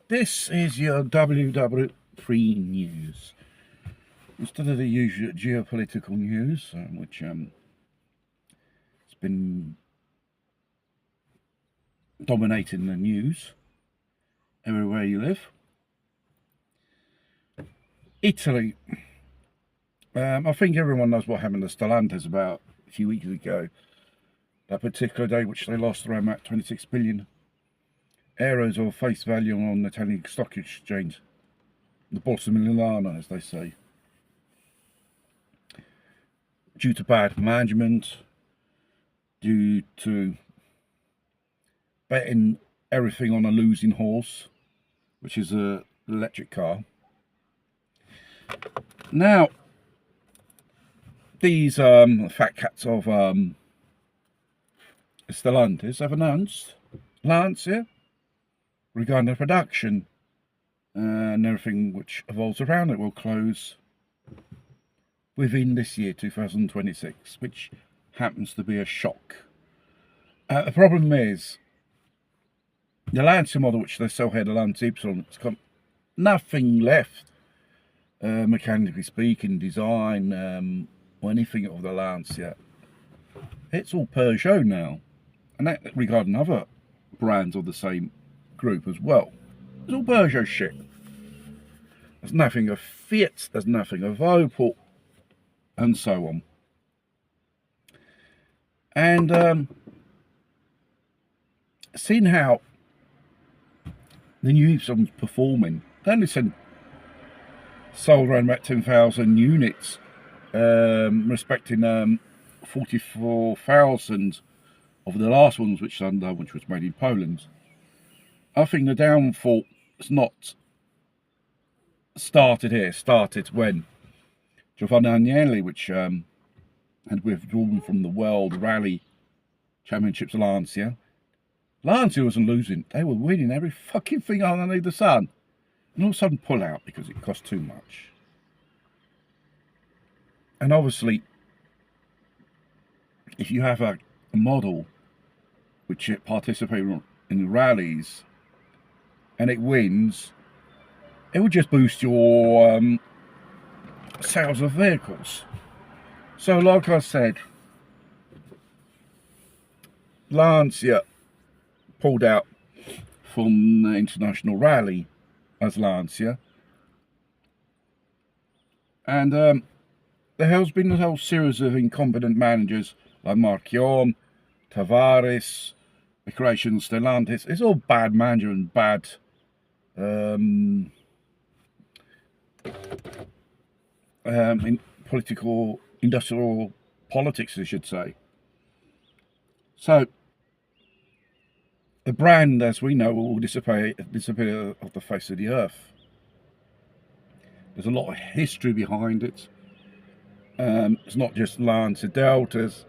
This is your WW3 news. Instead of the usual geopolitical news, which has been dominating the news everywhere you live. Italy. I think everyone knows what happened to Stellantis about a few weeks ago. That particular day, which they lost around about 26 billion euros of face value on the Italian stock exchange, the Borsa Milano, as they say, due to bad management, due to betting everything on a losing horse, which is an electric car. Now, these fat cats of stellantis have announced lancia regarding the production and everything which evolves around it will close within this year, 2026, which happens to be a shock. The problem is the Lancia model, which they sell here, the Lancia Y, it's got nothing left, mechanically speaking, design, or anything of the Lancia. It's all Peugeot now, and that regarding other brands of the same group as well. It's all Peugeot shit. There's nothing of Fiat, there's nothing of Opel, and so on. And seeing how the new Y performing, they only sold around about 10,000 units, respecting 44,000 of the last ones which was made in Poland. I think the downfall has not started here. Started when Giovanni Agnelli, which had withdrawn from the World Rally Championships, Lancia wasn't losing. They were winning every fucking thing underneath the sun. And all of a sudden pull out because it cost too much. And obviously, if you have a model which participates in rallies and it wins, it would just boost your sales of vehicles. So like I said, Lancia pulled out from the international rally as Lancia, and there has been a whole series of incompetent managers like Marchion, Tavares, the creation of Stellantis. It's all bad management and bad in political, industrial politics, I should say. So the brand, as we know, will disappear off the face of the earth. There's a lot of history behind it. It's not just Lancia Deltas.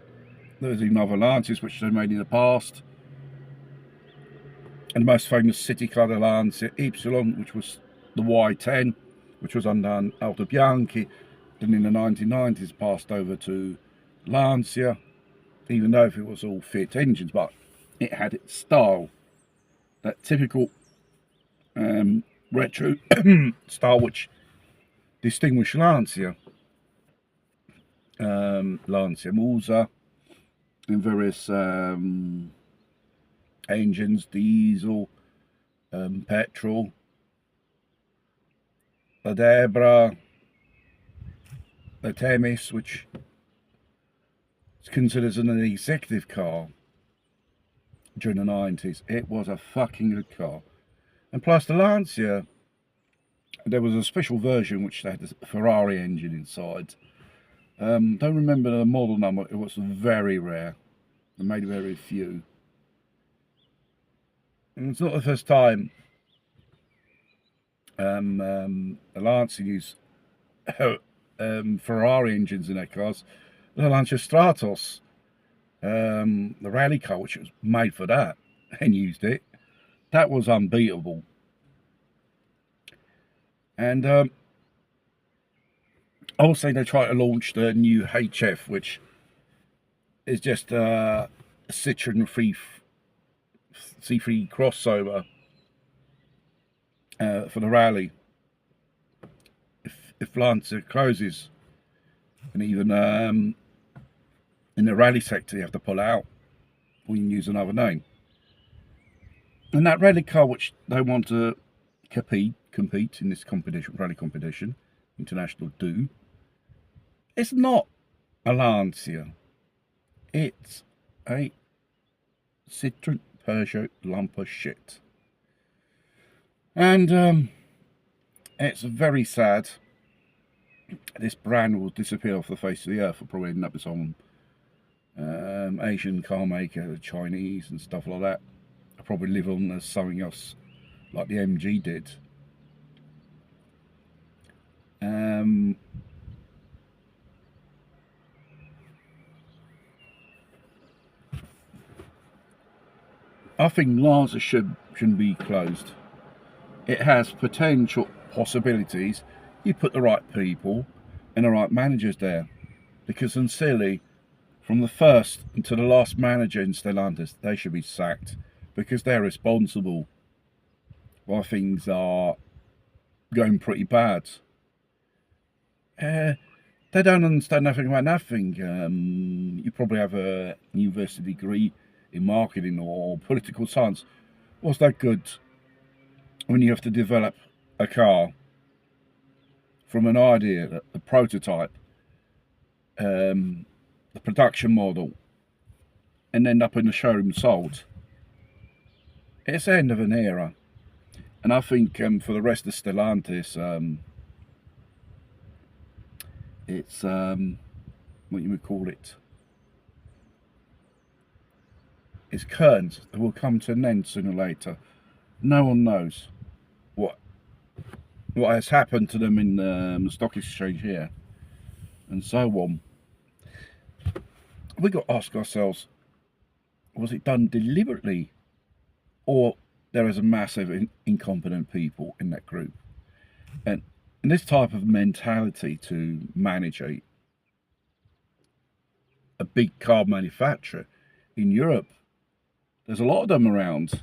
There's even other Lancias which they made in the past. And the most famous city car, the Lancia Y, which was the Y10, which was under Alto Bianchi. Then in the 1990s passed over to Lancia, even though it was all Fiat engines, but it had its style, that typical retro style which distinguished Lancia. Lancia Musa and various engines, diesel, petrol, the Debra, the Temis, which is considered an executive car during the 90s. It was a fucking good car. And plus the Lancia, there was a special version which had a Ferrari engine inside. Don't remember the model number. It was very rare. They made very few. And it's not the first time the Lancia used Ferrari engines in their cars. The Lancia Stratos, the rally car, which was made for that, and used it. That was unbeatable. And also they tried to launch the new HF, which is just a Citroen C3 crossover. for the rally. If Lancia closes, and even in the rally sector you have to pull out, or you can use another name. And that rally car which they want to compete in this competition, rally competition, international do, it's not a Lancia. It's a Citroen Peugeot lump of shit. And it's very sad. This brand will disappear off the face of the earth. Will probably end up with some Asian car maker, Chinese and stuff like that. I'll probably live on as something else like the MG did. I think Lancia shouldn't be closed. It has potential possibilities. You put the right people and the right managers there. Because sincerely, from the first to the last manager in Stellantis, they should be sacked. Because they're responsible while things are going pretty bad. They don't understand nothing about nothing. You probably have a university degree in marketing or political science. What's that good when you have to develop a car from an idea, the prototype, the production model, and end up in the showroom sold? It's the end of an era. And I think for the rest of Stellantis, it's what you would call it. It's curtains that will come to an end sooner or later. No one knows what has happened to them in the stock exchange here, and so on. We got to ask ourselves: was it done deliberately, or there is a massive incompetent people in that group? And this type of mentality to manage a big car manufacturer in Europe, there's a lot of them around.